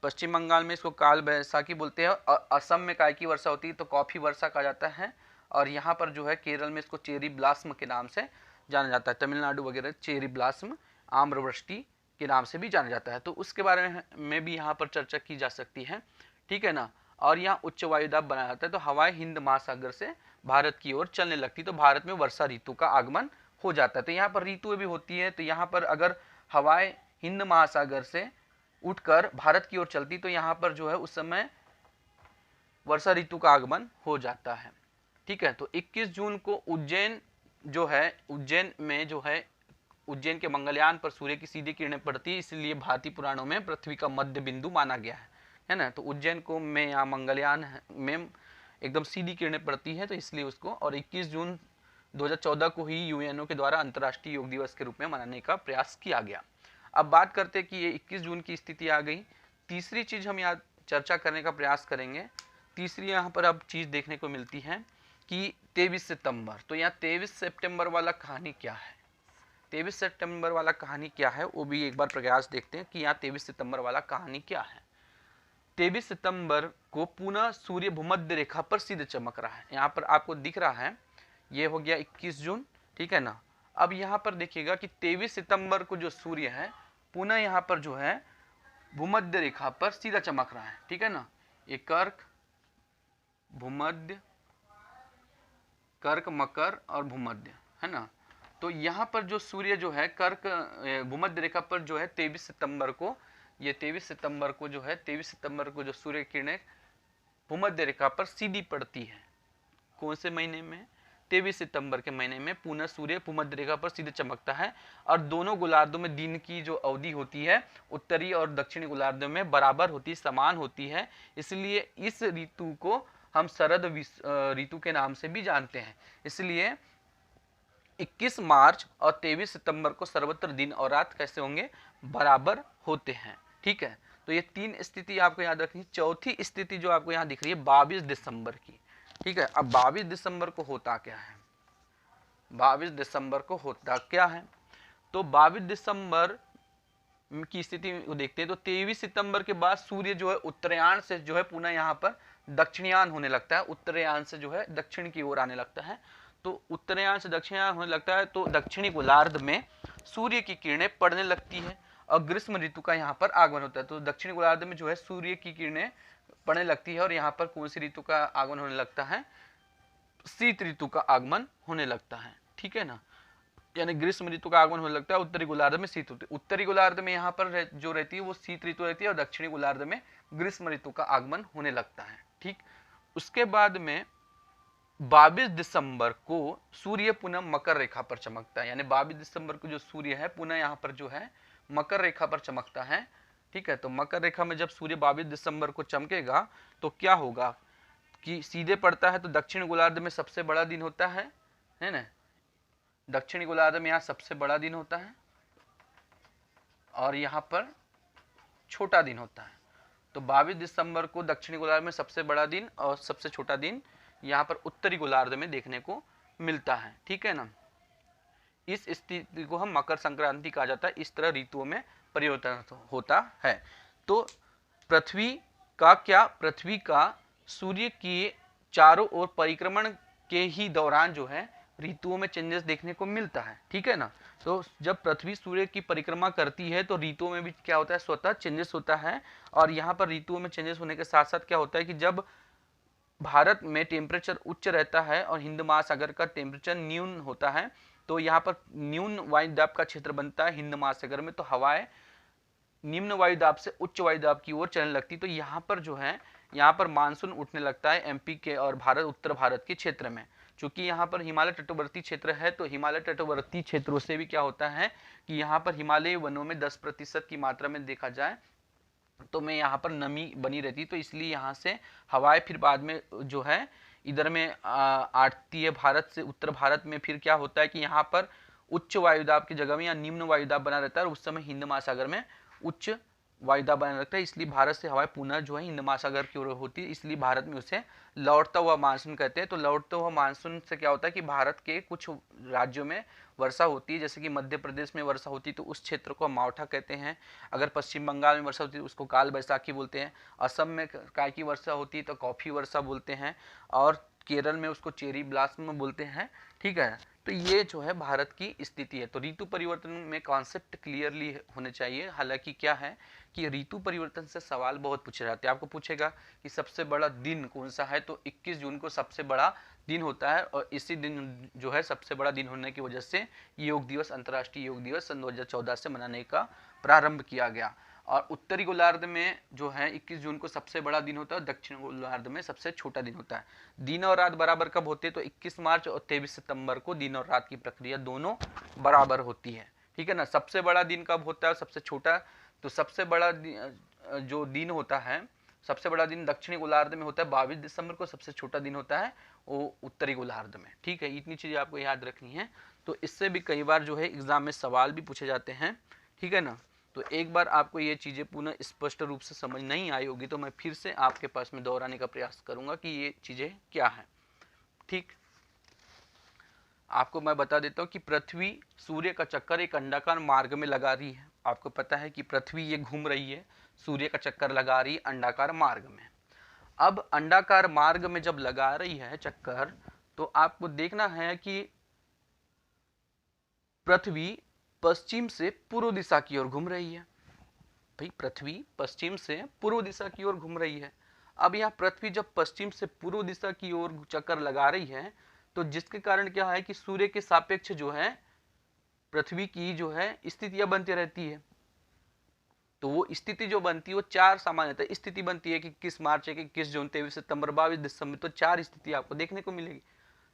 पश्चिम बंगाल में इसको काल बैसाखी बोलते हैं, और असम में काय की वर्षा होती है तो कॉफी वर्षा कहा जाता है। और यहाँ पर जो है केरल में इसको चेरी ब्लास्म के नाम से जाना जाता है। तमिलनाडु वगैरह चेरी ब्लास्म, आम्रवृष्टि के नाम से भी जाना जाता है। तो उसके बारे में भी यहाँ पर चर्चा की जा सकती है, ठीक है ना। और यहाँ उच्च वायुदाब बनाया जाता है, तो हवाएं हिंद महासागर से भारत की ओर चलने लगती, तो भारत में वर्षा ऋतु का आगमन हो जाता है। तो यहाँ पर ऋतुएं भी होती है। तो यहाँ पर अगर हवाएं हिंद महासागर से उठकर भारत की ओर चलती, तो यहाँ पर जो है उस समय वर्षा ऋतु का आगमन हो जाता है, ठीक है। तो 21 जून को उज्जैन जो है, उज्जैन में जो है, उज्जैन के मंगलयान पर सूर्य की सीधी किरणें पड़ती है, इसलिए भारतीय पुराणों में पृथ्वी का मध्य बिंदु माना गया है ना। तो उज्जैन को में यहाँ मंगलयान में एकदम सीधी किरणें पड़ती है, तो इसलिए उसको, और 21 जून 2014 को ही यूएनओ के द्वारा अंतर्राष्ट्रीय योग दिवस के रूप में मनाने का प्रयास किया गया। अब बात करते हैं कि ये 21 जून की स्थिति आ गई। तीसरी चीज हम यहाँ चर्चा करने का प्रयास करेंगे। तीसरी यहाँ पर अब चीज देखने को मिलती है कि 23 सितंबर, तो यहाँ 23 सितंबर वाला कहानी क्या है, 23 सितंबर वाला कहानी क्या है वो भी एक बार प्रयास देखते हैं कि यहाँ 23 सितंबर वाला कहानी क्या है। 23 सितंबर को पुनः सूर्य भूमध्य रेखा पर सीधे चमक रहा है। यहाँ पर आपको दिख रहा है, ये हो गया 21 जून, ठीक है ना। अब यहाँ पर देखिएगा कि 23 सितंबर को जो सूर्य है पुनः यहाँ पर जो है भूमध्य रेखा पर सीधा चमक रहा है, ठीक है ना। ये कर्क, भूमध्य, कर्क, मकर और भूमध्य, है ना। तो यहाँ पर जो सूर्य जो है कर्क भूमध्य रेखा पर जो है 23 सितंबर को, ये 23 सितंबर को जो है 23 सितंबर को जो सूर्य किरणें भूमध्य रेखा पर सीधी पड़ती है, कौन से महीने में, 23 सितंबर के महीने में पुनः सूर्य भूमध्य रेखा पर सीधे चमकता है। और दोनों गोलार्धों में दिन की जो अवधि होती है उत्तरी और दक्षिणी गोलार्धों में बराबर होती है, समान होती है, इसलिए इस ऋतु को हम शरद ऋतु के नाम से भी जानते हैं। इसलिए 21 मार्च और 23 सितंबर को सर्वत्र दिन और रात कैसे होंगे, बराबर होते हैं, ठीक है। तो ये तीन स्थिति आपको याद रखनी। चौथी स्थिति जो आपको यहाँ दिख रही है 22 दिसंबर की, ठीक है। अब 22 दिसंबर को होता क्या है, 22 दिसंबर को होता क्या है, तो 22 दिसंबर की स्थिति को देखते हैं। तो 23 सितंबर के बाद सूर्य जो है उत्तरायण से जो है पुनः यहाँ पर दक्षिणायन होने लगता है, उत्तरायण से जो है दक्षिण की ओर आने लगता है। तो उत्तरायण से दक्षिणायन होने लगता है तो दक्षिणी गोलार्ध में सूर्य की किरणें पड़ने लगती है और ग्रीष्म ऋतु का यहाँ पर आगमन होता है। तो दक्षिणी गोलार्ध में जो है सूर्य की किरणें पड़ने लगती है और यहाँ पर कौन सी ऋतु का आगमन होने लगता है, शीत ऋतु का आगमन होने लगता है, ठीक है ना। यानी ग्रीष्म ऋतु का आगमन होने लगता है, उत्तरी गोलार्ध में शीत ऋतु, उत्तरी गोलार्ध में यहाँ पर जो रहती है वो शीत ऋतु रहती है और दक्षिणी गोलार्ध में ग्रीष्म ऋतु का आगमन होने लगता है, ठीक। उसके बाद में 22 दिसंबर को सूर्य पुनः मकर रेखा पर चमकता है, यानी 22 दिसंबर को जो सूर्य है पुनः यहाँ पर जो है मकर रेखा पर चमकता है, ठीक है। तो मकर रेखा में जब सूर्य 22 दिसंबर को चमकेगा तो क्या होगा कि सीधे पड़ता है तो दक्षिण गोलार्ध में सबसे बड़ा दिन होता है ना, दक्षिणी गोलार्ध में यहाँ सबसे बड़ा दिन होता है और यहाँ पर छोटा दिन होता है। तो 22 दिसंबर को दक्षिणी गोलार्ध में सबसे बड़ा दिन और सबसे छोटा दिन यहाँ पर उत्तरी गोलार्ध में देखने को मिलता है, ठीक है ना। इस स्थिति को हम मकर संक्रांति कहा जाता है। इस तरह ऋतुओं में परिवर्तन होता है। तो पृथ्वी का क्या, पृथ्वी का सूर्य के चारों ओर परिक्रमण के ही दौरान जो है ऋतुओं में चेंजेस देखने को मिलता है, ठीक है ना। तो जब पृथ्वी सूर्य की परिक्रमा करती है तो ऋतुओं में भी क्या होता है, स्वतः चेंजेस होता है। और यहाँ पर ऋतुओं में चेंजेस होने के साथ साथ क्या होता है कि जब भारत में टेम्परेचर उच्च रहता है और हिंद महासागर का टेम्परेचर न्यून होता है तो यहाँ पर न्यून वायुदाब का क्षेत्र बनता है हिंद महासागर में, तो हवाएं निम्न वायुदाब से उच्च वायुदाब की ओर चलने लगती। तो यहाँ पर जो है यहाँ पर मानसून उठने लगता है एमपी के और भारत उत्तर भारत के क्षेत्र में। चूंकि यहाँ पर हिमालय तटवर्ती क्षेत्र है तो हिमालय तटवर्ती क्षेत्रों से भी क्या होता है कि यहाँ पर हिमालयी वनों में 10% की मात्रा में देखा जाए तो में यहाँ पर नमी बनी रहती, तो इसलिए यहाँ से हवाएं फिर बाद में जो है इधर में आती है भारत से उत्तर भारत में। फिर क्या होता है कि यहाँ पर उच्च वायुदाब की जगह में या निम्न वायुदाब बना रहता है और उस समय हिंद महासागर में उच्च वायुदाब बना रहता है, इसलिए भारत से हवाएं पुनः जो है हिंद महासागर की ओर होती है, इसलिए भारत में उसे लौटता हुआ मानसून कहते हैं। तो लौटता हुआ मानसून से क्या होता है कि भारत के कुछ राज्यों में वर्षा होती है, जैसे कि मध्य प्रदेश में वर्षा होती है तो उस क्षेत्र को मावठा कहते हैं। अगर पश्चिम बंगाल में वर्षा होती है उसको काल बैसाखी बोलते हैं। असम में काय की वर्षा होती है तो कॉफी वर्षा बोलते हैं और केरल में उसको चेरी ब्लास्म बोलते हैं, ठीक है। तो ये जो है भारत की स्थिति है। तो ऋतु परिवर्तन में कॉन्सेप्ट क्लियरली होने चाहिए। हालांकि क्या है कि ऋतु परिवर्तन से सवाल बहुत पूछे जाते हैं। आपको पूछेगा कि सबसे बड़ा दिन कौन सा है, तो 21 जून को सबसे बड़ा दिन होता है और इसी दिन जो है सबसे बड़ा दिन होने की वजह से योग दिवस, अंतर्राष्ट्रीय योग दिवस सन 2014 से मनाने का प्रारंभ किया गया। और उत्तरी गोलार्ध में जो है 21 जून को सबसे बड़ा दिन होता है, दक्षिण गोलार्ध में सबसे छोटा दिन होता है। दिन और रात बराबर कब होते हैं, तो 21 मार्च और 23 सितंबर को दिन और रात की प्रक्रिया दोनों बराबर होती है, ठीक है ना। सबसे बड़ा दिन कब होता है, सबसे छोटा, तो सबसे बड़ा जो दिन होता है सबसे बड़ा दिन दक्षिणी गोलार्ध में होता है 22 दिसंबर को, सबसे छोटा दिन होता है वो उत्तरी गोलार्ध में। ठीक है, इतनी चीजें आपको याद रखनी है। तो इससे भी कई बार जो है एग्जाम में सवाल भी पूछे जाते हैं। ठीक है ना, तो एक बार आपको ये चीजें पुनः स्पष्ट रूप से समझ नहीं आई होगी तो मैं फिर से आपके पास में दोहराने का प्रयास करूंगा कि ये चीजें क्या है। ठीक, आपको मैं बता देता हूँ कि पृथ्वी सूर्य का चक्कर एक अंडाकार मार्ग में लगा रही है। आपको पता है कि पृथ्वी ये घूम रही है, सूर्य का चक्कर लगा रही है अंडाकार मार्ग में। अब अंडाकार मार्ग में जब लगा रही है चक्कर, तो आपको देखना है कि पृथ्वी पश्चिम से पूर्व दिशा की ओर घूम रही है। भाई पृथ्वी पश्चिम से पूर्व दिशा की ओर घूम रही है। अब यहाँ पृथ्वी जब पश्चिम से पूर्व दिशा की ओर चक्कर लगा रही है, तो जिसके कारण क्या है कि सूर्य के सापेक्ष जो है पृथ्वी की जो है स्थितियां बनती रहती है। तो वो स्थिति जो बनती है वो चार सामान्यतः स्थिति बनती है कि 21 मार्च, 21 जून, 23 सितंबर, 22 दिसंबर, तो चार स्थिति आपको देखने को मिलेगी।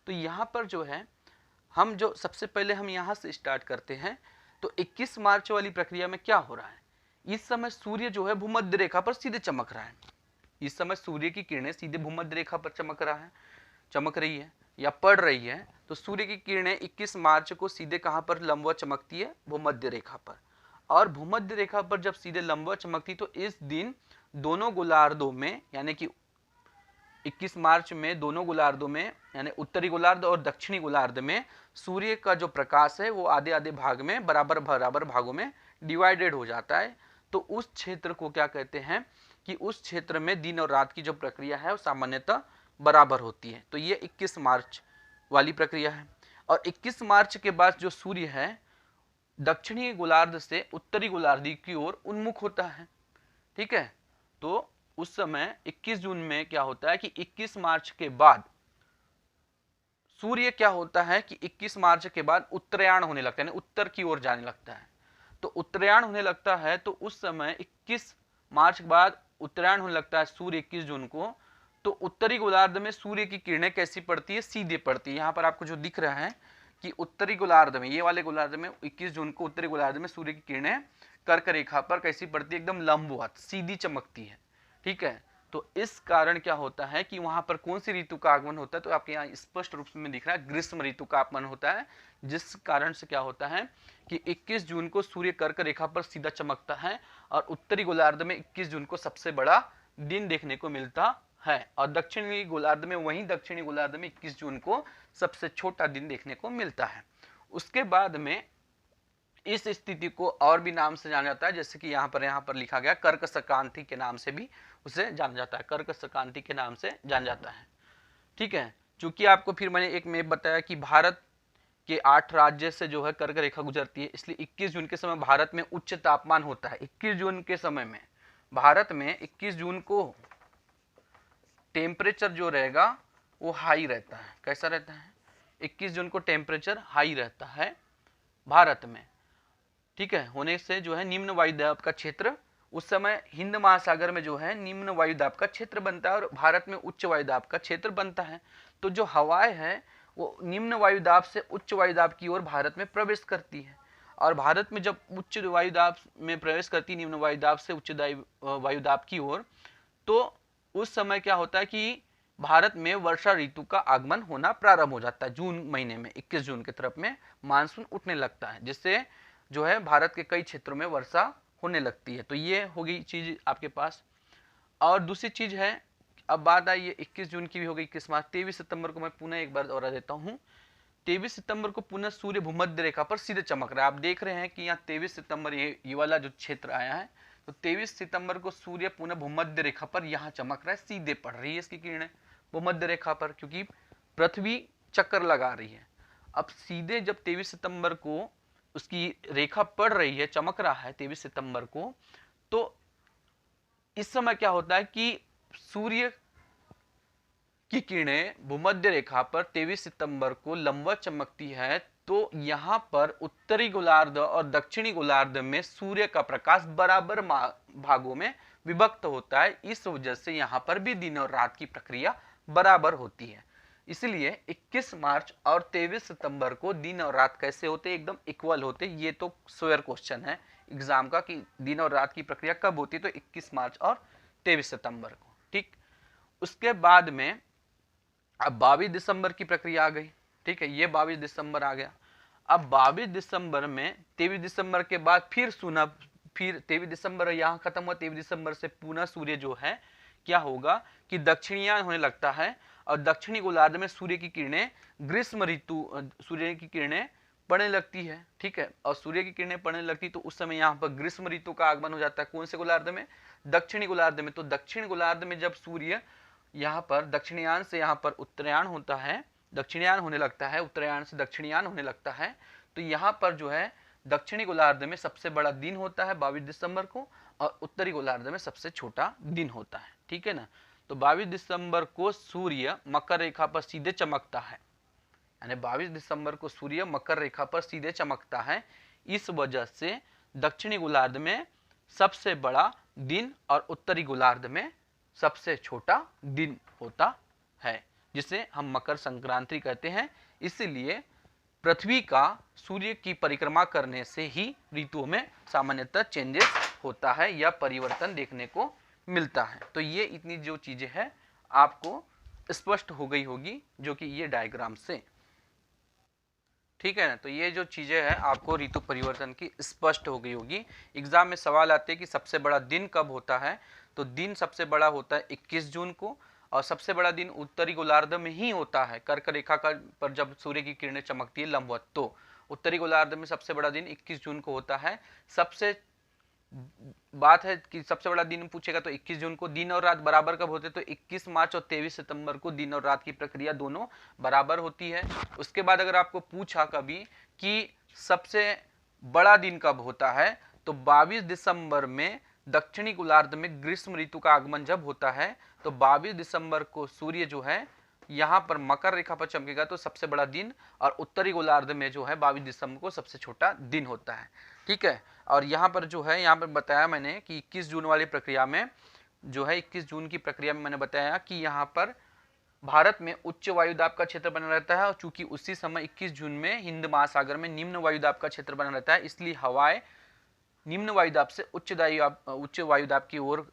तो यहाँ पर जो है हम जो सबसे पहले हम यहाँ से स्टार्ट करते हैं। तो 21 मार्च वाली प्रक्रिया में क्या हो रहा है, इस समय सूर्य जो है भूमध्य रेखा पर सीधे चमक रहा है। इस समय सूर्य की किरणें सीधे भूमध्य रेखा पर चमक रही है या पड़ रही है। तो सूर्य की किरणें 21 मार्च को सीधे कहां पर लंबवत चमकती है, भूमध्य रेखा पर। और भूमध्य रेखा पर जब सीधे लंबवत चमकती तो इस दिन दोनों गोलार्धों में, यानी कि 21 मार्च में दोनों गोलार्धों में, यानी उत्तरी गोलार्ध और दक्षिणी गोलार्ध में सूर्य का जो प्रकाश है वो आधे आधे भाग में बराबर बराबर भागों में डिवाइडेड हो जाता है। तो उस क्षेत्र को क्या कहते हैं कि उस क्षेत्र में दिन और रात की जो प्रक्रिया है वो सामान्यतः बराबर होती है। तो ये 21 मार्च वाली प्रक्रिया है। और 21 मार्च के बाद जो सूर्य है दक्षिणी गोलार्ध से उत्तरी गोलार्ध की ओर उन्मुख होता है। ठीक है, तो उस समय 21 जून में क्या होता है कि 21 मार्च के बाद सूर्य क्या होता है कि 21 मार्च के बाद उत्तरायण होने लगता है, उत्तर की ओर जाने लगता है। तो उत्तरायण होने लगता है तो उस समय 21 मार्च के बाद उत्तरायण होने लगता है सूर्य 21 जून को। तो उत्तरी गोलार्ध में सूर्य की किरणें कैसी पड़ती है, सीधे पड़ती है। यहाँ पर आपको जो दिख रहा है कि उत्तरी गोलार्ध में, ये वाले गोलार्ध में 21 जून को उत्तरी गोलार्ध में सूर्य की किरणें कर्क रेखा पर कैसी पड़ती है, एकदम लंबवत सीधी चमकती है। ठीक है, तो इस कारण क्या होता है कि वहां पर कौन सी ऋतु का आगमन होता है, तो आपके यहाँ स्पष्ट रूप में दिख रहा है ग्रीष्म ऋतु का आगमन होता है। जिस कारण से क्या होता है कि 21 जून को सूर्य कर्क रेखा पर सीधा चमकता है और उत्तरी गोलार्ध में 21 जून को सबसे बड़ा दिन देखने को मिलता है, और दक्षिणी गोलार्ध में, वहीं दक्षिणी गोलार्ध में 21 जून को सबसे छोटा दिन देखने को मिलता है। उसके बाद में इस स्थिति को और भी नाम से जाना जाता है, जैसे कि यहाँ पर लिखा गया कर्क संक्रांति के नाम से भी उसे जाना जाता है, कर्क संक्रांति के नाम से जाना जाता है। ठीक है, चूंकि आपको फिर मैंने एक मैप बताया कि भारत के 8 राज्य से जो है कर्क रेखा गुजरती है, इसलिए 21 जून के समय भारत में उच्च तापमान होता है। 21 जून के समय में भारत में 21 जून को टेम्परेचर जो रहेगा वो हाई रहता है। कैसा रहता है, 21 जून को टेम्परेचर हाई रहता है भारत में। ठीक है, होने से जो है निम्न वायुदाब का क्षेत्र, उस समय हिंद महासागर में जो है निम्न वायुदाब का क्षेत्र बनता है और भारत में उच्च वायुदाब का क्षेत्र बनता है। तो जो हवाएं हैं वो निम्न वायुदाब से उच्च वायुदाब की ओर भारत में प्रवेश करती है, और भारत में जब उच्च वायुदाब में प्रवेश करती है निम्न वायुदाब से उच्च वायुदाब की ओर, तो उस समय क्या होता है कि भारत में वर्षा ऋतु का आगमन होना प्रारंभ हो जाता है। जून महीने में 21 जून की तरफ में मानसून उठने लगता है, जिससे जो है भारत के कई क्षेत्रों में वर्षा होने लगती है। तो ये होगी चीज आपके पास। और दूसरी चीज है, अब बात आई ये 21 जून की भी हो गई। 21 मार्च, 23 सितंबर को मैं पुनः एक बार दोहरा देता हूँ। 23 सितंबर को पुनः सूर्य भूमध्य रेखा पर सीधे चमक रहा है। आप देख रहे हैं कि यहाँ 23 सितंबर ये वाला जो क्षेत्र आया है, तो 23 सितंबर को सूर्य पुनः भूमध्य रेखा पर यहाँ चमक रहा है, सीधे पड़ रही है इसकी किरणें भूमध्य रेखा पर, क्योंकि पृथ्वी चक्कर लगा रही है। अब सीधे जब 23 सितंबर को उसकी रेखा पड़ रही है, चमक रहा है 23 सितंबर को, तो इस समय क्या होता है कि सूर्य की किरणें भूमध्य रेखा पर 23 सितंबर को लंबवत चमकती है। तो यहाँ पर उत्तरी गोलार्ध और दक्षिणी गोलार्ध में सूर्य का प्रकाश बराबर भागों में विभक्त होता है। इस वजह से यहाँ पर भी दिन और रात की प्रक्रिया बराबर होती है। इसलिए 21 मार्च और 23 सितंबर को दिन और रात कैसे होते, एकदम इक्वल होते। ये तो स्वेयर क्वेश्चन है एग्जाम का कि दिन और रात की प्रक्रिया कब होती है, तो 21 मार्च और 23 सितंबर को। ठीक, उसके बाद में अब 22 दिसंबर की प्रक्रिया आ गई। ठीक है, ये 22 दिसंबर आ गया। अब 22 दिसंबर में 23 दिसंबर के बाद फिर 23 दिसंबर यहाँ खत्म हुआ। 23 दिसंबर से पुनः सूर्य जो है क्या होगा कि दक्षिणायन होने लगता है और दक्षिणी गोलार्ध में सूर्य की किरणें ग्रीष्म ऋतु सूर्य की किरणें पड़ने लगती है। ठीक है, और सूर्य की किरणें पड़ने लगती तो उस समय यहाँ पर ग्रीष्म ऋतु का आगमन हो जाता है। कौन से गोलार्ध में? दक्षिणी गोलार्ध में। तो दक्षिण गोलार्ध में जब सूर्य यहाँ पर दक्षिणायन से यहाँ पर उत्तरायण होता है, दक्षिणायन होने लगता है, उत्तरायण से दक्षिणायन होने लगता है, तो यहाँ पर जो है दक्षिणी गोलार्ध में सबसे बड़ा दिन होता है 22 दिसंबर को और उत्तरी गोलार्ध में सबसे छोटा दिन होता है। ठीक है ना, तो 22 दिसंबर को सूर्य मकर रेखा पर सीधे चमकता है, यानी 22 दिसंबर को सूर्य मकर रेखा पर सीधे चमकता है। इस वजह से दक्षिणी गोलार्ध में सबसे बड़ा दिन और उत्तरी गोलार्ध में सबसे छोटा दिन होता है, जिसे हम मकर संक्रांति कहते हैं। इसलिए पृथ्वी का सूर्य की परिक्रमा करने से ही ऋतुओं में सामान्यतः चेंजेस होता है या परिवर्तन देखने को मिलता है। तो ये इतनी जो चीजें हैं आपको स्पष्ट हो गई होगी, जो कि ये डायग्राम से। ठीक है ना, तो ये जो चीजें हैं आपको ऋतु परिवर्तन की स्पष्ट हो गई होगी। एग्जाम में सवाल आते हैं कि सबसे बड़ा दिन कब होता है, तो दिन सबसे बड़ा होता है 21 जून को और सबसे बड़ा दिन उत्तरी गोलार्ध में ही होता है। कर्क रेखा का पर जब सूर्य की किरणें चमकती है लंबवत, तो उत्तरी गोलार्ध में सबसे बड़ा दिन 21 जून को होता है। सबसे बात है कि सबसे बड़ा दिन पूछेगा तो 21 जून को। दिन और रात बराबर कब होते, तो 21 मार्च और 23 सितंबर को दिन और रात की प्रक्रिया दोनों बराबर होती है। उसके बाद अगर आपको पूछा कभी कि सबसे बड़ा दिन कब होता है, तो 22 दिसंबर में दक्षिणी गोलार्ध में ग्रीष्म ऋतु का आगमन जब होता है, तो 22 दिसंबर को सूर्य जो है यहाँ पर मकर रेखा पर चमकेगा, तो सबसे बड़ा दिन, और उत्तरी गोलार्ध में जो है 22 दिसंबर को सबसे छोटा दिन होता है। ठीक है, और यहाँ पर जो है यहाँ पर बताया मैंने कि 21 जून वाली प्रक्रिया में जो है 21 जून की प्रक्रिया में मैंने बताया कि यहाँ पर भारत में उच्च वायुदाब का क्षेत्र बना रहता है और चूंकि उसी समय 21 जून में हिंद महासागर में निम्न वायुदाब का क्षेत्र बना रहता है, इसलिए हवाएं निम्न वायुदाब से उच्च वायुदाब की ओर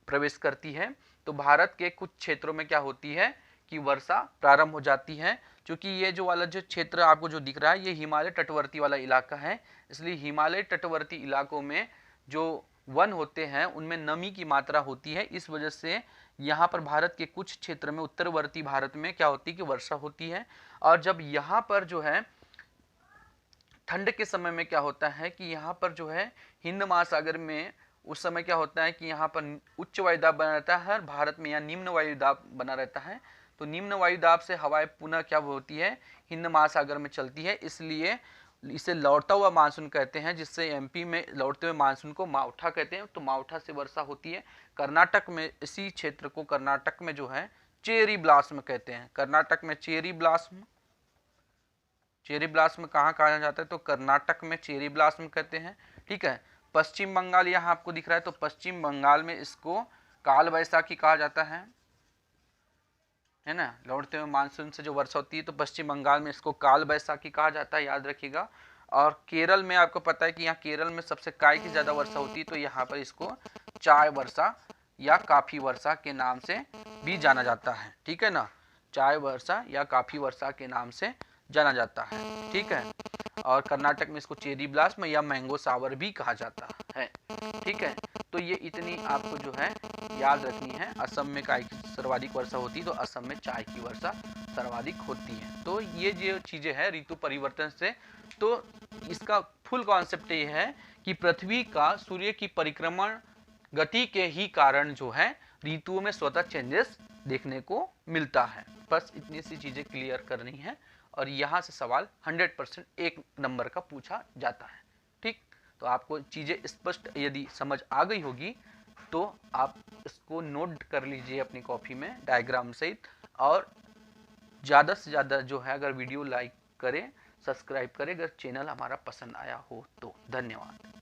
प्रवेश करती है। तो भारत के कुछ क्षेत्रों में क्या होती है कि वर्षा प्रारंभ हो जाती है। क्योंकि ये जो वाला जो क्षेत्र आपको जो दिख रहा है ये हिमालय तटवर्ती वाला इलाका है, इसलिए हिमालय तटवर्ती इलाकों में जो वन होते हैं उनमें नमी की मात्रा होती है। इस वजह से यहाँ पर भारत के कुछ क्षेत्र में उत्तरवर्ती भारत में क्या होती है कि वर्षा होती है। और जब यहाँ पर जो है ठंड के समय में क्या होता है कि यहाँ पर जो है हिंद महासागर में उस समय क्या होता है कि यहाँ पर उच्च वायुदाब बना रहता है, भारत में यहाँ निम्न वायुदाब बना रहता है। तो निम्न वायुदाब से हवाएं पुनः क्या होती है हिंद महासागर में चलती है, इसलिए इसे लौटता हुआ मानसून कहते हैं, जिससे एमपी में लौटते हुए मानसून को मावठा कहते हैं। तो मावठा से वर्षा होती है। कर्नाटक में इसी क्षेत्र को कर्नाटक में जो है चेरी ब्लास्म कहते हैं। कर्नाटक में चेरी ब्लास्म कहाँ कहा जाता है, तो कर्नाटक में चेरी ब्लास्म कहते हैं। ठीक है, पश्चिम बंगाल यहाँ आपको दिख रहा है, तो पश्चिम बंगाल में इसको काल वैसाखी कहा जाता है ना। लौटते हुए मानसून से जो वर्षा होती है तो पश्चिम बंगाल में इसको काल वैसाखी कहा जाता है, याद रखिएगा। और केरल में आपको पता है कि यहाँ केरल में सबसे काय की ज्यादा वर्षा होती है, तो यहाँ पर इसको चाय वर्षा या काफी वर्षा के नाम से भी जाना जाता है। ठीक है ना, चाय वर्षा या काफी वर्षा के नाम से जाना जाता है। ठीक है, और कर्नाटक में इसको चेरी ब्लास्म या मैंगो सावर भी कहा जाता है। ठीक है, तो ये इतनी आपको जो है याद रखनी है। असम में काय की सर्वाधिक वर्षा होती है, तो असम में चाय की वर्षा सर्वाधिक होती है। तो ये जो चीजें हैं ऋतु परिवर्तन से, तो इसका फुल कॉन्सेप्ट ये है कि पृथ्वी का सूर्य की परिक्रमण गति के ही कारण जो है ऋतुओं में स्वतः चेंजेस देखने को मिलता है। बस इतनी सी चीजें क्लियर करनी है और यहाँ से सवाल 100% एक नंबर का पूछा जाता है। ठीक, तो आपको चीजें स्पष्ट यदि समझ आ गई होगी तो आप इसको नोट कर लीजिए अपनी कॉपी में डायग्राम सहित, और ज़्यादा से ज़्यादा जो है अगर वीडियो लाइक करें, सब्सक्राइब करें अगर चैनल हमारा पसंद आया हो तो। धन्यवाद।